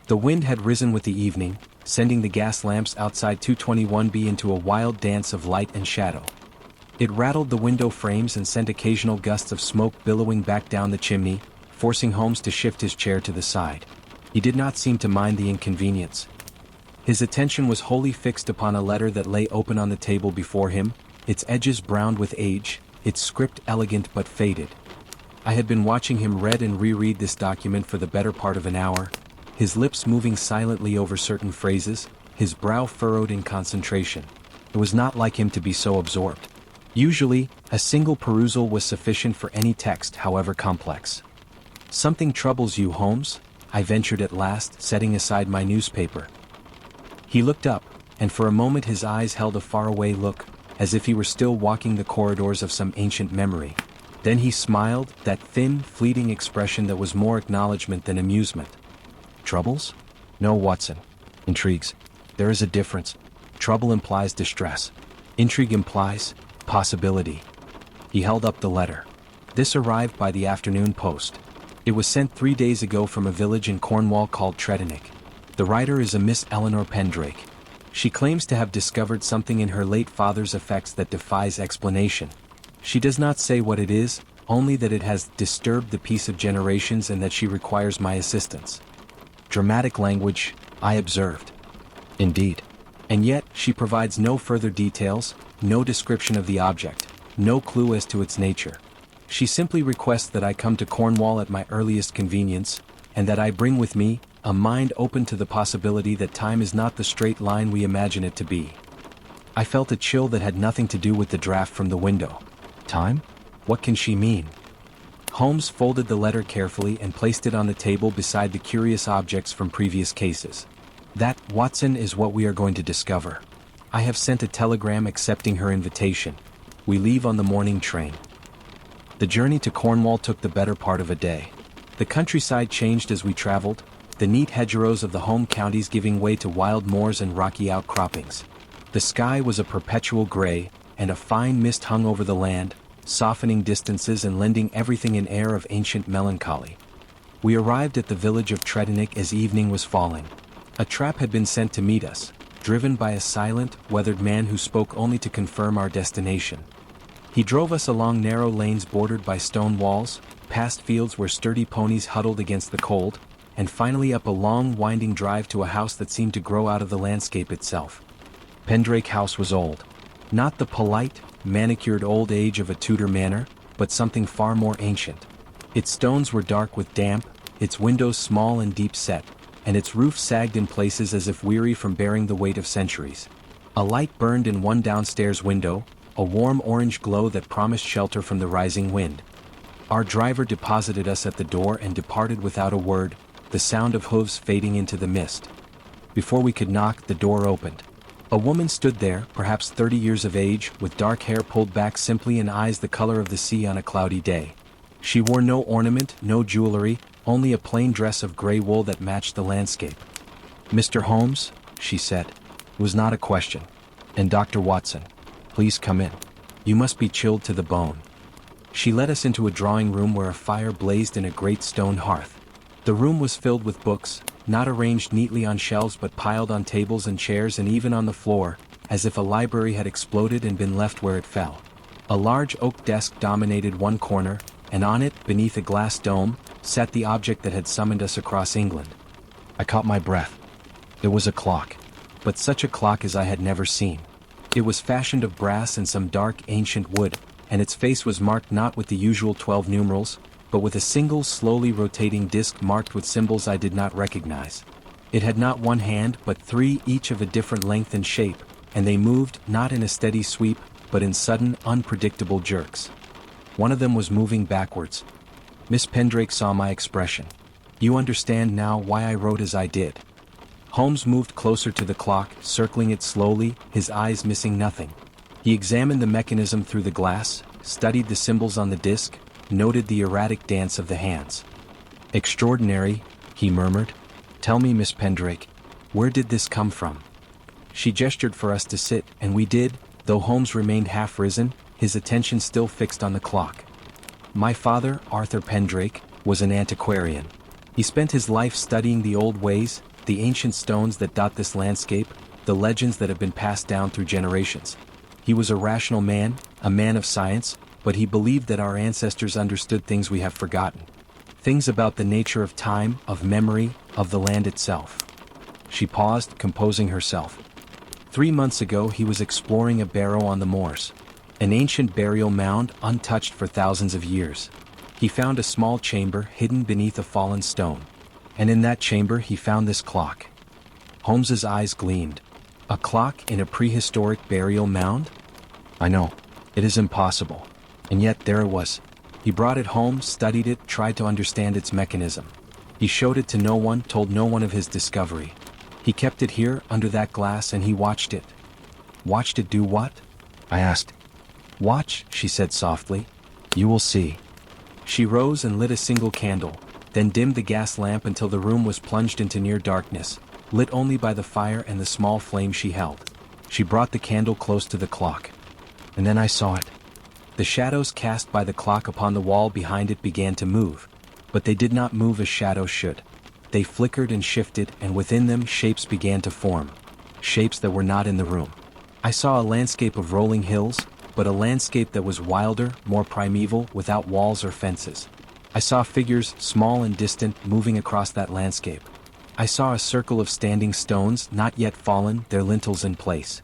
The wind had risen with the evening, sending the gas lamps outside 221B into a wild dance of light and shadow. It rattled the window frames and sent occasional gusts of smoke billowing back down the chimney, forcing Holmes to shift his chair to the side. He did not seem to mind the inconvenience. His attention was wholly fixed upon a letter that lay open on the table before him, its edges browned with age, its script elegant but faded. I had been watching him read and reread this document for the better part of an hour, his lips moving silently over certain phrases, his brow furrowed in concentration. It was not like him to be so absorbed. Usually, a single perusal was sufficient for any text, however complex. "Something troubles you, Holmes?" I ventured at last, setting aside my newspaper. He looked up, and for a moment his eyes held a faraway look, as if he were still walking the corridors of some ancient memory. Then he smiled, that thin, fleeting expression that was more acknowledgement than amusement. "Troubles? No, Watson. Intrigues. There is a difference. Trouble implies distress. Intrigue implies possibility." He held up the letter. "This arrived by the afternoon post. It was sent 3 days ago from a village in Cornwall called Pendrake. The writer is a Miss Eleanor Pendrake. She claims to have discovered something in her late father's effects that defies explanation. She does not say what it is, only that it has disturbed the peace of generations and that she requires my assistance." Dramatic language, I observed. "Indeed. And yet, she provides no further details, no description of the object, no clue as to its nature. She simply requests that I come to Cornwall at my earliest convenience, and that I bring with me a mind open to the possibility that time is not the straight line we imagine it to be." I felt a chill that had nothing to do with the draft from the window. Time? What can she mean? Holmes folded the letter carefully and placed it on the table beside the curious objects from previous cases. "That, Watson, is what we are going to discover. I have sent a telegram accepting her invitation. We leave on the morning train." The journey to Cornwall took the better part of a day. The countryside changed as we traveled, the neat hedgerows of the home counties giving way to wild moors and rocky outcroppings. The sky was a perpetual gray, and a fine mist hung over the land, softening distances and lending everything an air of ancient melancholy. We arrived at the village of Pendrake as evening was falling. A trap had been sent to meet us, driven by a silent, weathered man who spoke only to confirm our destination. He drove us along narrow lanes bordered by stone walls, past fields where sturdy ponies huddled against the cold, and finally up a long winding drive to a house that seemed to grow out of the landscape itself. Pendrake House was old. Not the polite, manicured old age of a Tudor manor, but something far more ancient. Its stones were dark with damp, its windows small and deep-set, and its roof sagged in places as if weary from bearing the weight of centuries. A light burned in one downstairs window, a warm orange glow that promised shelter from the rising wind. Our driver deposited us at the door and departed without a word, the sound of hooves fading into the mist. Before we could knock, the door opened. A woman stood there, perhaps 30 years of age, with dark hair pulled back simply and eyes the color of the sea on a cloudy day. She wore no ornament, no jewelry, only a plain dress of gray wool that matched the landscape. "Mr. Holmes," she said. It was not a question. "And Dr. Watson. Please come in. You must be chilled to the bone." She led us into a drawing room where a fire blazed in a great stone hearth. The room was filled with books, not arranged neatly on shelves but piled on tables and chairs and even on the floor, as if a library had exploded and been left where it fell. A large oak desk dominated one corner, and on it, beneath a glass dome, sat the object that had summoned us across England. I caught my breath. It was a clock, but such a clock as I had never seen. It was fashioned of brass and some dark ancient wood, and its face was marked not with the usual 12 numerals, but with a single slowly rotating disc marked with symbols I did not recognize. It had not one hand but 3, each of a different length and shape, and they moved not in a steady sweep, but in sudden, unpredictable jerks. One of them was moving backwards. Miss Pendrake saw my expression. "You understand now why I wrote as I did." Holmes moved closer to the clock, circling it slowly, his eyes missing nothing. He examined the mechanism through the glass, studied the symbols on the disc, noted the erratic dance of the hands. "Extraordinary," he murmured. "Tell me, Miss Pendrake, where did this come from?" She gestured for us to sit, and we did, though Holmes remained half risen, his attention still fixed on the clock. My father, Arthur Pendrake, was an antiquarian. He spent his life studying the old ways, the ancient stones that dot this landscape, the legends that have been passed down through generations. He was a rational man, a man of science, but he believed that our ancestors understood things we have forgotten. Things about the nature of time, of memory, of the land itself. She paused, composing herself. 3 months ago he was exploring a barrow on the moors. An ancient burial mound untouched for thousands of years. He found a small chamber hidden beneath a fallen stone. And in that chamber he found this clock. Holmes's eyes gleamed. A clock in a prehistoric burial mound? I know. It is impossible. And yet there it was. He brought it home, studied it, tried to understand its mechanism. He showed it to no one, told no one of his discovery. He kept it here, under that glass, and he watched it. Watched it do what? I asked. Watch, she said softly. You will see. She rose and lit a single candle, then dimmed the gas lamp until the room was plunged into near darkness, lit only by the fire and the small flame she held. She brought the candle close to the clock. And then I saw it. The shadows cast by the clock upon the wall behind it began to move, but they did not move as shadows should. They flickered and shifted, and within them shapes began to form. Shapes that were not in the room. I saw a landscape of rolling hills, but a landscape that was wilder, more primeval, without walls or fences. I saw figures, small and distant, moving across that landscape. I saw a circle of standing stones, not yet fallen, their lintels in place.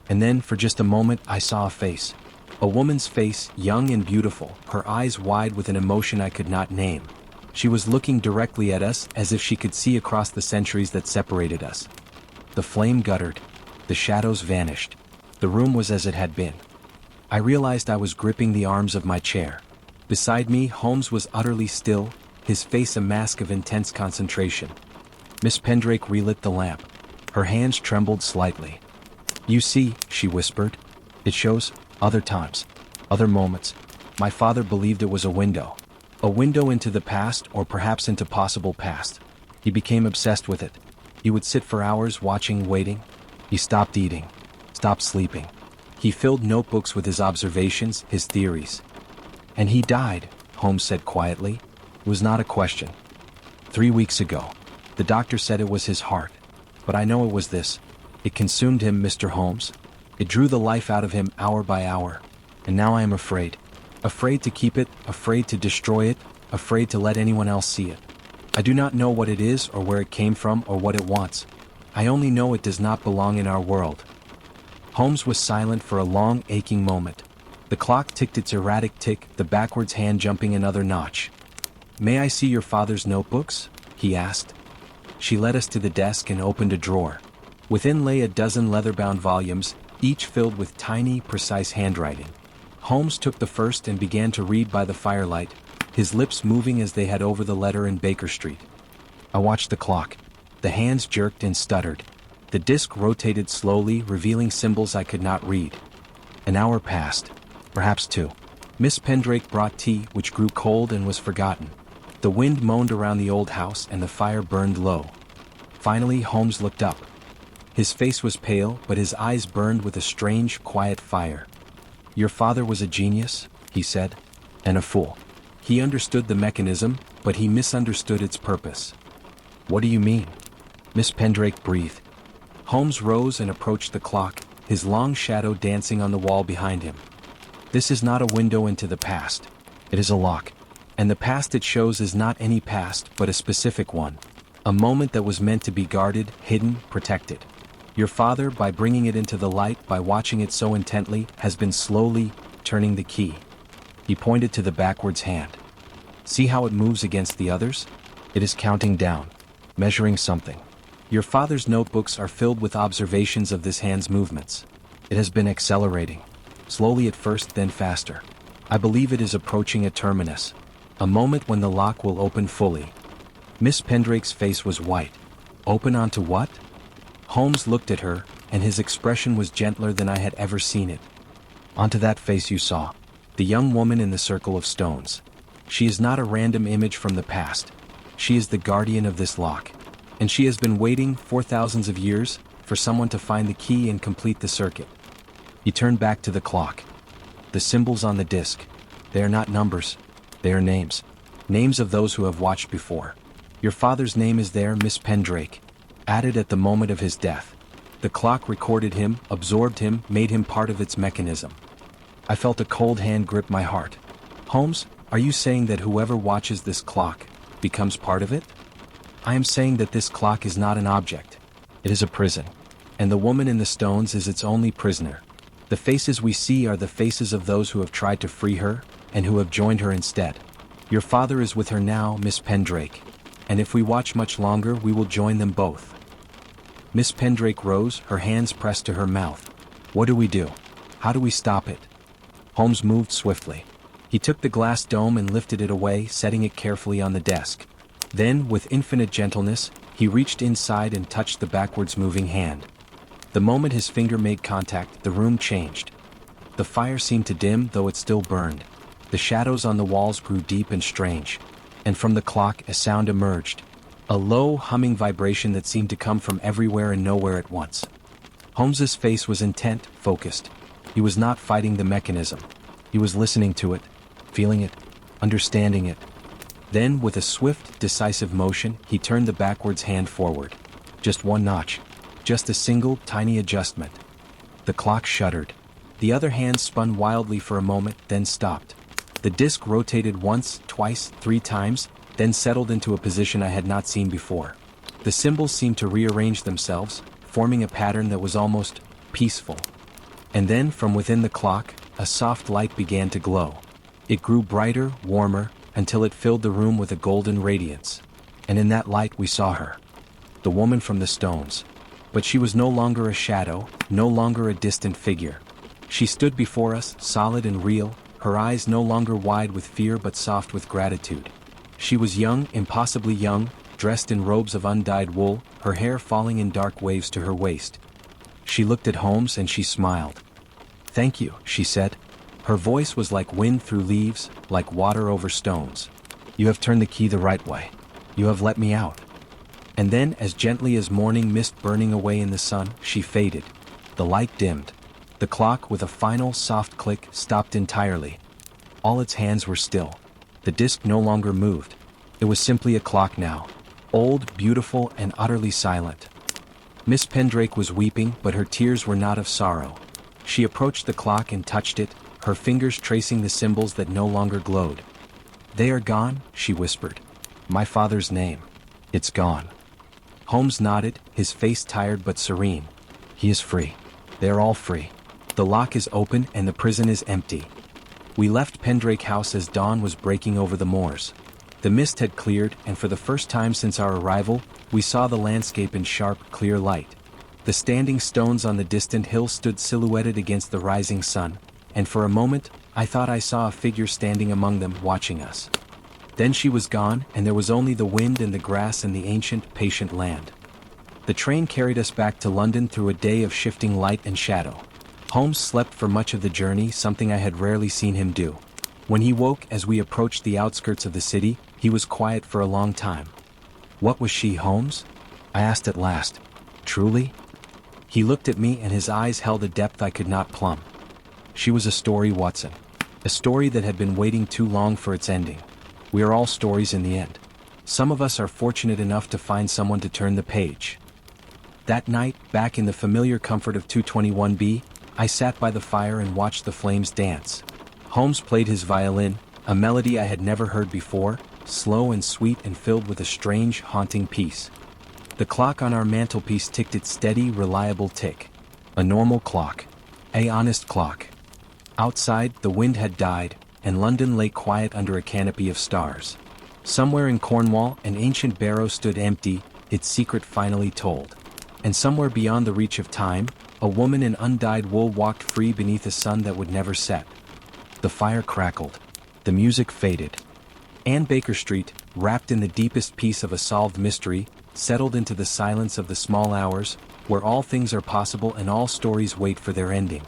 And then, for just a moment, I saw a face. A woman's face, young and beautiful, her eyes wide with an emotion I could not name. She was looking directly at us, as if she could see across the centuries that separated us. The flame guttered. The shadows vanished. The room was as it had been. I realized I was gripping the arms of my chair. Beside me, Holmes was utterly still, his face a mask of intense concentration. Miss Pendrake relit the lamp. Her hands trembled slightly. You see, she whispered. It shows other times, other moments. My father believed it was a window. A window into the past, or perhaps into possible past. He became obsessed with it. He would sit for hours watching, waiting. He stopped eating, stopped sleeping. He filled notebooks with his observations, his theories. And he died, Holmes said quietly. It was not a question. 3 weeks ago. The doctor said it was his heart. But I know it was this. It consumed him, Mr. Holmes. It drew the life out of him hour by hour. And now I am afraid. Afraid to keep it, afraid to destroy it, afraid to let anyone else see it. I do not know what it is or where it came from or what it wants. I only know it does not belong in our world. Holmes was silent for a long, aching moment. The clock ticked its erratic tick, the backwards hand jumping another notch. May I see your father's notebooks? He asked. She led us to the desk and opened a drawer. Within lay a dozen leather-bound volumes, each filled with tiny, precise handwriting. Holmes took the first and began to read by the firelight, his lips moving as they had over the letter in Baker Street. I watched the clock. The hands jerked and stuttered. The disc rotated slowly, revealing symbols I could not read. An hour passed, perhaps 2. Miss Pendrake brought tea, which grew cold and was forgotten. The wind moaned around the old house and the fire burned low. Finally, Holmes looked up. His face was pale, but his eyes burned with a strange, quiet fire. Your father was a genius, he said, and a fool. He understood the mechanism, but he misunderstood its purpose. What do you mean? Miss Pendrake breathed. Holmes rose and approached the clock, his long shadow dancing on the wall behind him. This is not a window into the past. It is a lock. And the past it shows is not any past, but a specific one. A moment that was meant to be guarded, hidden, protected. Your father, by bringing it into the light, by watching it so intently, has been slowly turning the key. He pointed to the backwards hand. See how it moves against the others? It is counting down, measuring something. Your father's notebooks are filled with observations of this hand's movements. It has been accelerating. Slowly at first, then faster. I believe it is approaching a terminus. A moment when the lock will open fully. Miss Pendrake's face was white. Open onto what? Holmes looked at her, and his expression was gentler than I had ever seen it. Onto that face you saw. The young woman in the circle of stones. She is not a random image from the past. She is the guardian of this lock. And she has been waiting for thousands of years for someone to find the key and complete the circuit. He turned back to the clock. The symbols on the disc. They are not numbers. They are names. Names of those who have watched before. Your father's name is there, Miss Pendrake. Added at the moment of his death. The clock recorded him, absorbed him, made him part of its mechanism. I felt a cold hand grip my heart. Holmes, are you saying that whoever watches this clock becomes part of it? I am saying that this clock is not an object. It is a prison. And the woman in the stones is its only prisoner. The faces we see are the faces of those who have tried to free her, and who have joined her instead. Your father is with her now, Miss Pendrake. And if we watch much longer, we will join them both. Miss Pendrake rose, her hands pressed to her mouth. What do we do? How do we stop it? Holmes moved swiftly. He took the glass dome and lifted it away, setting it carefully on the desk. Then, with infinite gentleness, he reached inside and touched the backwards moving hand. The moment his finger made contact, the room changed. The fire seemed to dim, though it still burned. The shadows on the walls grew deep and strange. And from the clock, a sound emerged. A low, humming vibration that seemed to come from everywhere and nowhere at once. Holmes's face was intent, focused. He was not fighting the mechanism. He was listening to it, feeling it, understanding it. Then, with a swift, decisive motion, he turned the backwards hand forward. Just one notch. Just a single, tiny adjustment. The clock shuddered. The other hand spun wildly for a moment, then stopped. The disc rotated once, twice, 3 times, then settled into a position I had not seen before. The symbols seemed to rearrange themselves, forming a pattern that was almost peaceful. And then, from within the clock, a soft light began to glow. It grew brighter, warmer, until it filled the room with a golden radiance. And in that light we saw her. The woman from the stones. But she was no longer a shadow, no longer a distant figure. She stood before us, solid and real, her eyes no longer wide with fear but soft with gratitude. She was young, impossibly young, dressed in robes of undyed wool, her hair falling in dark waves to her waist. She looked at Holmes and she smiled. "Thank you," she said. Her voice was like wind through leaves, like water over stones. "You have turned the key the right way. You have let me out." And then, as gently as morning mist burning away in the sun, she faded. The light dimmed. The clock, with a final, soft click, stopped entirely. All its hands were still. The disc no longer moved. It was simply a clock now. Old, beautiful, and utterly silent. Miss Pendrake was weeping, but her tears were not of sorrow. She approached the clock and touched it, her fingers tracing the symbols that no longer glowed. "They are gone," she whispered. "My father's name. It's gone." Holmes nodded, his face tired but serene. "He is free. They are all free. The lock is open and the prison is empty." We left Pendrake House as dawn was breaking over the moors. The mist had cleared, and for the first time since our arrival, we saw the landscape in sharp, clear light. The standing stones on the distant hill stood silhouetted against the rising sun, and for a moment, I thought I saw a figure standing among them, watching us. Then she was gone, and there was only the wind and the grass and the ancient, patient land. The train carried us back to London through a day of shifting light and shadow. Holmes slept for much of the journey, something I had rarely seen him do. When he woke as we approached the outskirts of the city, he was quiet for a long time. "What was she, Holmes?" I asked at last. "Truly?" He looked at me and his eyes held a depth I could not plumb. "She was a story, Watson. A story that had been waiting too long for its ending. We are all stories in the end. Some of us are fortunate enough to find someone to turn the page." That night, back in the familiar comfort of 221B, I sat by the fire and watched the flames dance. Holmes played his violin, a melody I had never heard before, slow and sweet and filled with a strange, haunting peace. The clock on our mantelpiece ticked its steady, reliable tick. A normal clock. A honest clock. Outside, the wind had died, and London lay quiet under a canopy of stars. Somewhere in Cornwall, an ancient barrow stood empty, its secret finally told. And somewhere beyond the reach of time, a woman in undyed wool walked free beneath a sun that would never set. The fire crackled. The music faded. Anne Baker Street, wrapped in the deepest peace of a solved mystery, settled into the silence of the small hours, where all things are possible and all stories wait for their ending.